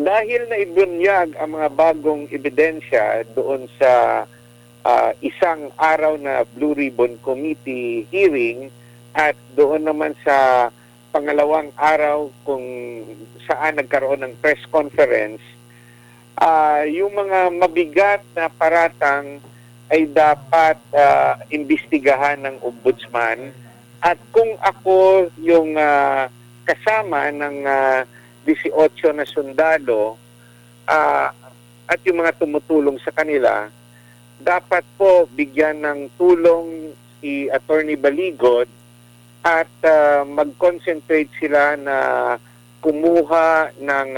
Dahil naibunyag ang mga bagong ebidensya doon sa isang araw na Blue Ribbon Committee hearing at doon naman sa pangalawang araw kung saan nagkaroon ng press conference, yung mga mabigat na paratang ay dapat imbestigahan ng ombudsman. At kung ako yung kasama ng 18 na sundalo at yung mga tumutulong sa kanila, dapat po bigyan ng tulong si Attorney Baligod at mag-concentrate sila na kumuha ng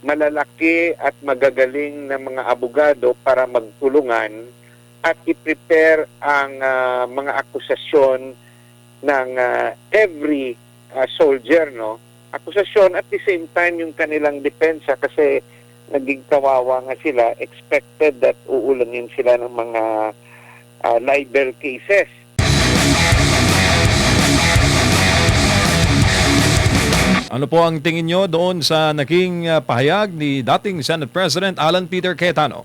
malalaki at magagaling na mga abogado para magtulungan at i-prepare ang mga akusasyon ng every soldier, no? Akusasyon at the same time yung kanilang depensa kasi naging kawawa nga sila, expected that uulanin sila ng mga libel cases. Ano po ang tingin nyo doon sa naging pahayag ni dating Senate President Alan Peter Cayetano?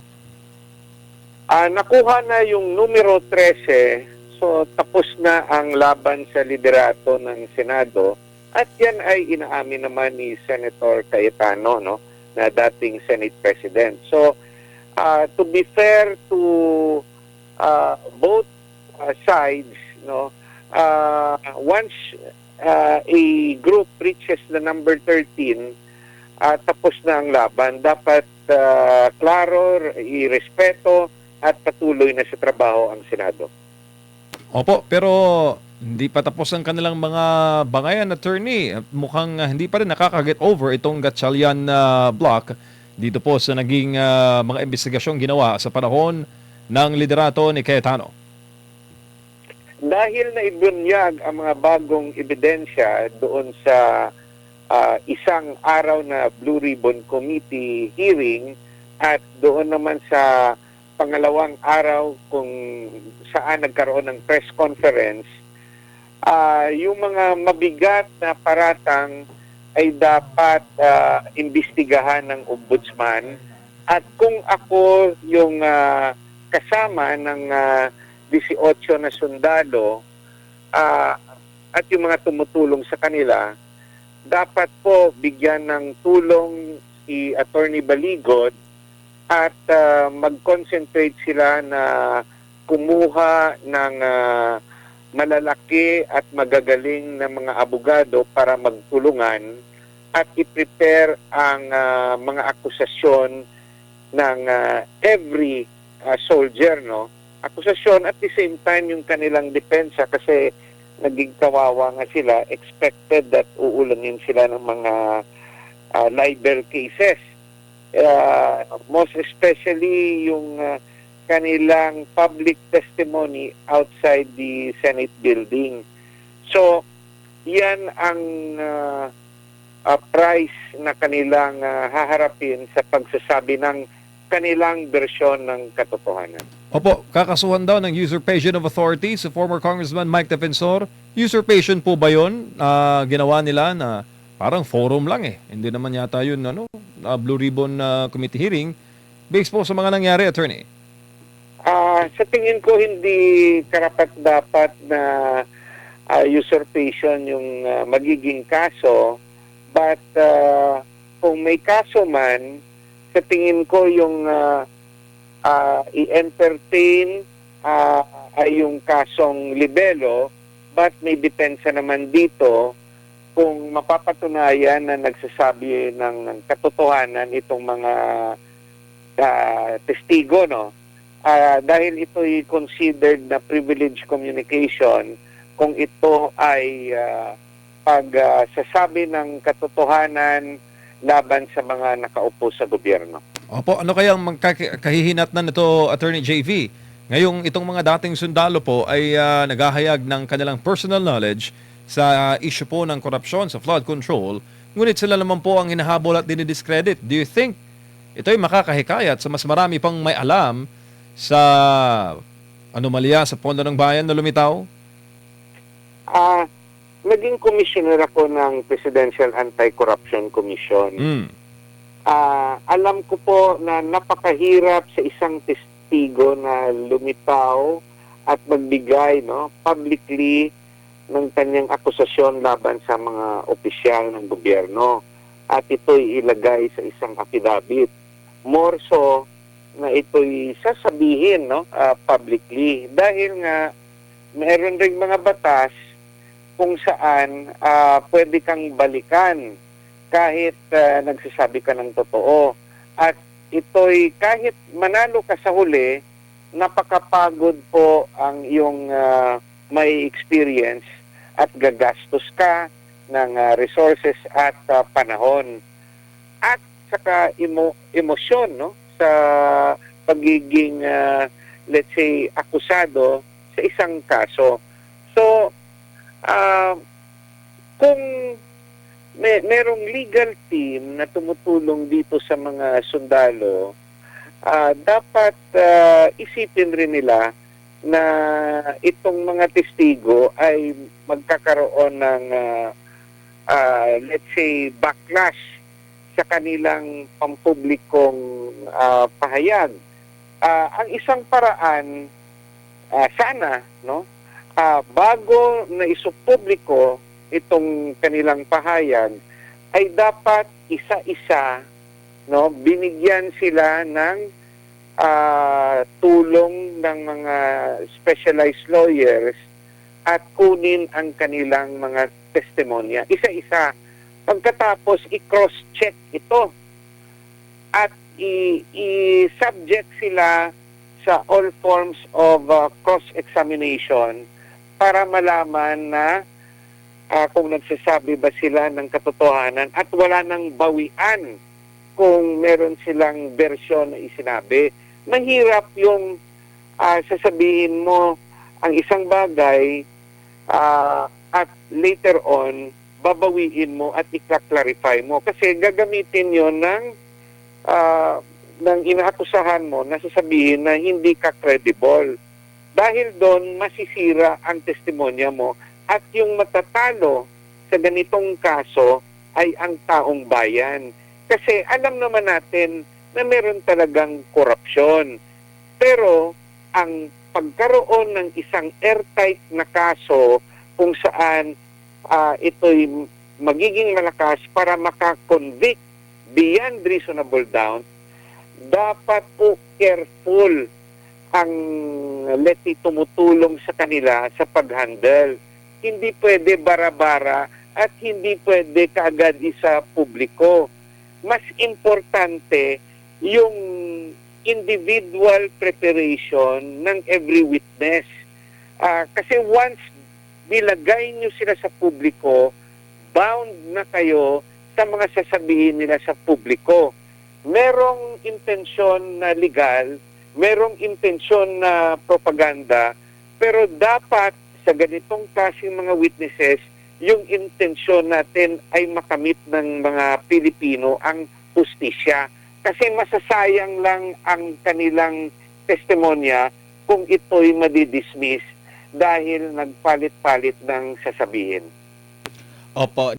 Nakuha na yung numero 13, so tapos na ang laban sa liderato ng Senado at yan ay inaamin naman ni Senator Cayetano, no, na dating Senate President. So to be fair to both sides, no, once a group reaches the number 13, tapos na ang laban. Dapat klaro, irespeto at patuloy na sa trabaho ang Senado. Opo, pero hindi pa tapos ang kanilang mga bangayan, attorney. Mukhang hindi pa rin nakaka-get over itong Gatchalian block dito po sa naging mga investigasyong ginawa sa panahon ng liderato ni Cayetano. Dahil naibunyag ang mga bagong ebidensya doon sa isang araw na Blue Ribbon Committee hearing at doon naman sa pangalawang araw kung saan nagkaroon ng press conference, yung mga mabigat na paratang ay dapat imbestigahan ng ombudsman. At kung ako yung kasama ng 18 na sundalo at yung mga tumutulong sa kanila, dapat po bigyan ng tulong si Attorney Baligod at mag-concentrate sila na kumuha ng malalaki at magagaling na mga abogado para magtulungan at i-prepare ang mga akusasyon ng every soldier, no? Akusasyon at the same time yung kanilang depensa kasi naging kawawa nga sila, expected that uulanin sila ng mga libel cases. Most especially yung kanilang public testimony outside the Senate building. So, yan ang price na kanilang haharapin sa pagsasabi ng kanilang bersyon ng katotohanan. Opo, kakasuhan daw ng usurpation of authority sa former Congressman Mike Defensor. Usurpation po ba yun? Ginawa nila na parang forum lang eh. Hindi naman yata yun Blue Ribbon Committee hearing. Based po sa mga nangyari, attorney. Sa tingin ko hindi karapat-dapat na usurpation yung magiging kaso. But kung may kaso man, sa tingin ko yung i-entertain ay yung kasong libelo, but may depensa naman dito kung mapapatunayan na nagsasabi ng katotohanan itong mga testigo, no? Dahil ito'y considered na privileged communication, kung ito ay pagsasabi ng katotohanan laban sa mga nakaupo sa gobyerno. Opo, ano kayang kahihinatnan nito, Attorney JV? Ngayong itong mga dating sundalo po ay naghahayag ng kanilang personal knowledge sa issue po ng korupsyon sa flood control, ngunit sila naman po ang hinahabol at dinidiscredit. Do you think ito'y makakahikayat sa mas marami pang may alam sa anomalya sa pondo ng bayan na lumitaw? Naging commissioner ako ng Presidential Anti-Corruption Commission. Alam ko po na napakahirap sa isang testigo na lumitaw at magbigay publicly ng kanyang akusasyon laban sa mga opisyal ng gobyerno. At ito'y ilagay sa isang affidavit. More so na ito'y sasabihin publicly. Dahil nga meron ring mga batas kung saan pwede kang balikan kahit nagsasabi ka ng totoo. At ito'y kahit manalo ka sa huli, napakapagod po ang iyong may experience at gagastos ka ng resources at panahon. At saka emosyon sa pagiging, let's say, akusado sa isang kaso. So, kung merong legal team na tumutulong dito sa mga sundalo, dapat isipin rin nila na itong mga testigo ay magkakaroon ng let's say backlash sa kanilang pampublikong pahayag. Ang isang paraan sana bago na isupubliko itong kanilang pahayag ay dapat isa-isa binigyan sila ng tulong ng mga specialized lawyers at kunin ang kanilang mga testimonya. Isa-isa. Pagkatapos, i-cross-check ito at i-subject sila sa all forms of cross-examination para malaman na kung nagsasabi ba sila ng katotohanan at wala nang bawian kung meron silang bersyon na isinabi. Mahirap yung sasabihin mo ang isang bagay at later on babawiin mo at i-clarify mo kasi gagamitin yon ng inaakusahan mo na sasabihin na hindi ka credible. Dahil doon masisira ang testimonya mo at yung matatalo sa ganitong kaso ay ang taong bayan. Kasi alam naman natin na meron talagang korupsyon. Pero ang pagkaroon ng isang airtight na kaso kung saan ito'y magiging malakas para makakonvict beyond reasonable doubt, dapat po careful ang tumutulong sa kanila sa pag-handle. Hindi pwede bara-bara at hindi pwede kaagad isa publiko. Mas importante yung individual preparation ng every witness. Kasi once nilagay nyo sila sa publiko, bound na kayo sa mga sasabihin nila sa publiko. Merong intensyon na legal, merong intensyon na propaganda, pero dapat sa ganitong klaseng mga witnesses, yung intensyon natin ay makamit ng mga Pilipino ang hustisya. Kasi masasayang lang ang kanilang testimonya kung ito'y madidismiss dahil nagpalit-palit ng sasabihin. Opo.